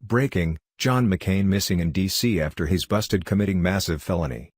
Breaking: John McCain missing in D.C. after he's busted committing massive felony.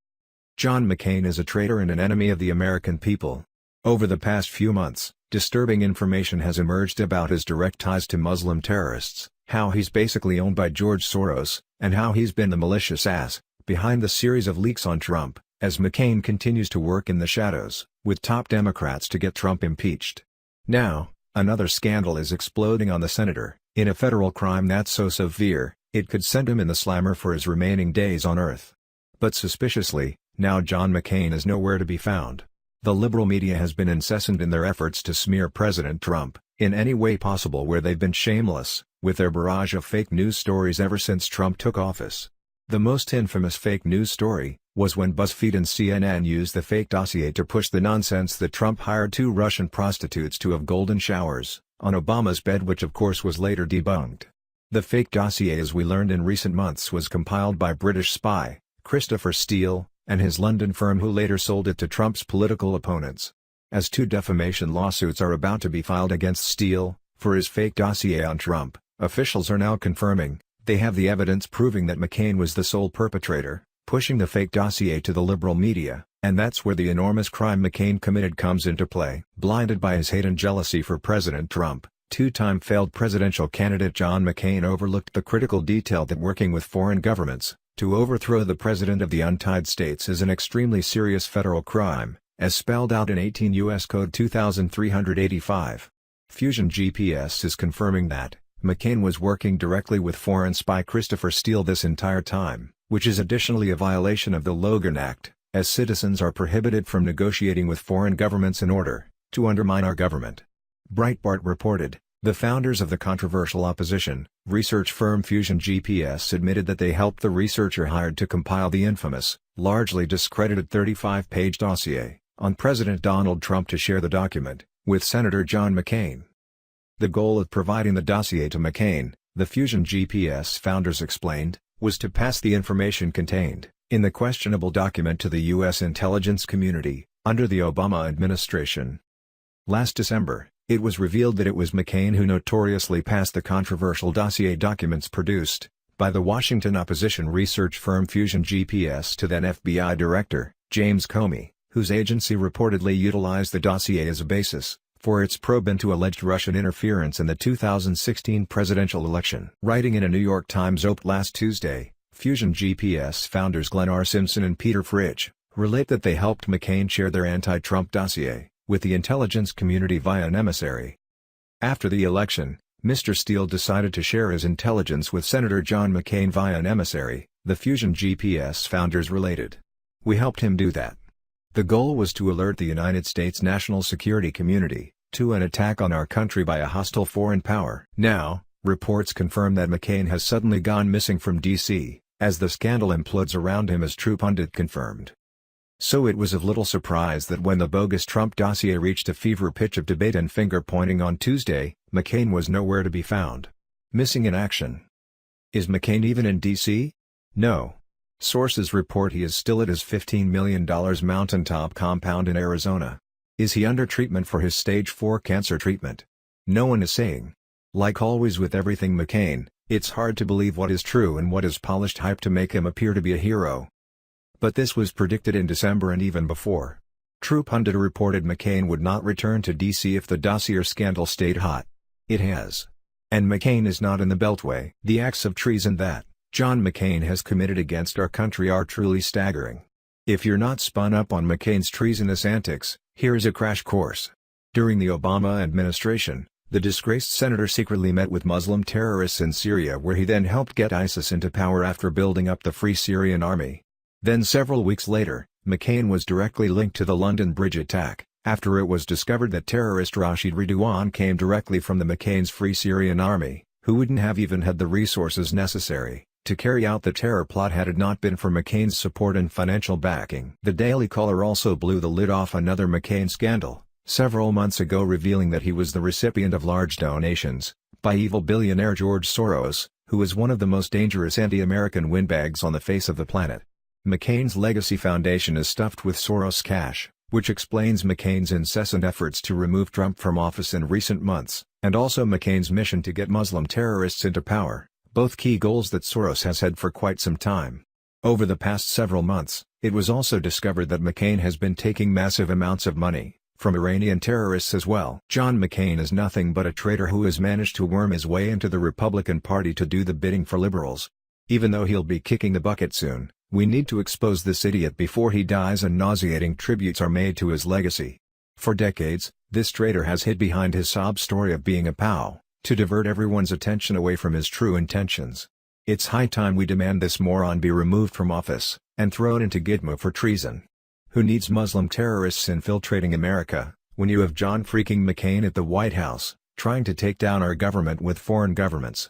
John McCain is a traitor and an enemy of the American people. Over the past few months, disturbing information has emerged about his direct ties to Muslim terrorists, how he's basically owned by George Soros, and how he's been the malicious ass behind the series of leaks on Trump, as McCain continues to work in the shadows with top Democrats to get Trump impeached. Now, another scandal is exploding on the senator, in a federal crime that's so severe, it could send him in the slammer for his remaining days on Earth. But suspiciously, now John McCain is nowhere to be found. The liberal media has been incessant in their efforts to smear President Trump, in any way possible, where they've been shameless, with their barrage of fake news stories ever since Trump took office. The most infamous fake news story was when BuzzFeed and CNN used the fake dossier to push the nonsense that Trump hired 2 Russian prostitutes to have golden showers on Obama's bed, which of course was later debunked. The fake dossier, as we learned in recent months, was compiled by British spy Christopher Steele and his London firm, who later sold it to Trump's political opponents. As 2 defamation lawsuits are about to be filed against Steele for his fake dossier on Trump, officials are now confirming they have the evidence proving that McCain was the sole perpetrator, pushing the fake dossier to the liberal media, and that's where the enormous crime McCain committed comes into play. Blinded by his hate and jealousy for President Trump, 2-time failed presidential candidate John McCain overlooked the critical detail that working with foreign governments to overthrow the President of the United States is an extremely serious federal crime, as spelled out in 18 U.S. Code 2385. Fusion GPS is confirming that McCain was working directly with foreign spy Christopher Steele this entire time, which is additionally a violation of the Logan Act, as citizens are prohibited from negotiating with foreign governments in order to undermine our government. Breitbart reported, the founders of the controversial opposition research firm Fusion GPS admitted that they helped the researcher hired to compile the infamous, largely discredited 35-page dossier on President Donald Trump to share the document with Senator John McCain. The goal of providing the dossier to McCain, the Fusion GPS founders explained, was to pass the information contained in the questionable document to the U.S. intelligence community under the Obama administration. Last December, it was revealed that it was McCain who notoriously passed the controversial dossier documents produced by the Washington opposition research firm Fusion GPS to then FBI Director James Comey, whose agency reportedly utilized the dossier as a basis for its probe into alleged Russian interference in the 2016 presidential election. Writing in a New York Times op last Tuesday, Fusion GPS founders Glenn R. Simpson and Peter Fritsch relate that they helped McCain share their anti-Trump dossier with the intelligence community via an emissary. After the election, Mr. Steele decided to share his intelligence with Senator John McCain via an emissary, the Fusion GPS founders related. We helped him do that. The goal was to alert the United States national security community to an attack on our country by a hostile foreign power. Now, reports confirm that McCain has suddenly gone missing from D.C., as the scandal implodes around him, as True Pundit confirmed. So it was of little surprise that when the bogus Trump dossier reached a fever pitch of debate and finger-pointing on Tuesday, McCain was nowhere to be found. Missing in action. Is McCain even in D.C.? No. Sources report he is still at his $15 million mountaintop compound in Arizona. Is he under treatment for his stage 4 cancer treatment? No one is saying. Like always with everything McCain, it's hard to believe what is true and what is polished hype to make him appear to be a hero. But this was predicted in December and even before. True Pundit reported McCain would not return to D.C. if the dossier scandal stayed hot. It has. And McCain is not in the Beltway. The acts of treason that John McCain has committed against our country are truly staggering. If you're not spun up on McCain's treasonous antics, here's a crash course. During the Obama administration, the disgraced senator secretly met with Muslim terrorists in Syria, where he then helped get ISIS into power after building up the Free Syrian Army. Then several weeks later, McCain was directly linked to the London Bridge attack, after it was discovered that terrorist Rashid Ridwan came directly from the McCain's Free Syrian Army, who wouldn't have even had the resources necessary to carry out the terror plot had it not been for McCain's support and financial backing. The Daily Caller also blew the lid off another McCain scandal several months ago, revealing that he was the recipient of large donations by evil billionaire George Soros, who is one of the most dangerous anti-American windbags on the face of the planet. McCain's legacy foundation is stuffed with Soros cash, which explains McCain's incessant efforts to remove Trump from office in recent months, and also McCain's mission to get Muslim terrorists into power both key goals that Soros has had for quite some time. Over the past several months, it was also discovered that McCain has been taking massive amounts of money from Iranian terrorists as well. John McCain is nothing but a traitor who has managed to worm his way into the Republican Party to do the bidding for liberals. Even though he'll be kicking the bucket soon, we need to expose this idiot before he dies and nauseating tributes are made to his legacy. For decades, this traitor has hid behind his sob story of being a POW, to divert everyone's attention away from his true intentions. It's high time we demand this moron be removed from office, and thrown into Gitmo for treason. Who needs Muslim terrorists infiltrating America, when you have John freaking McCain at the White House, trying to take down our government with foreign governments?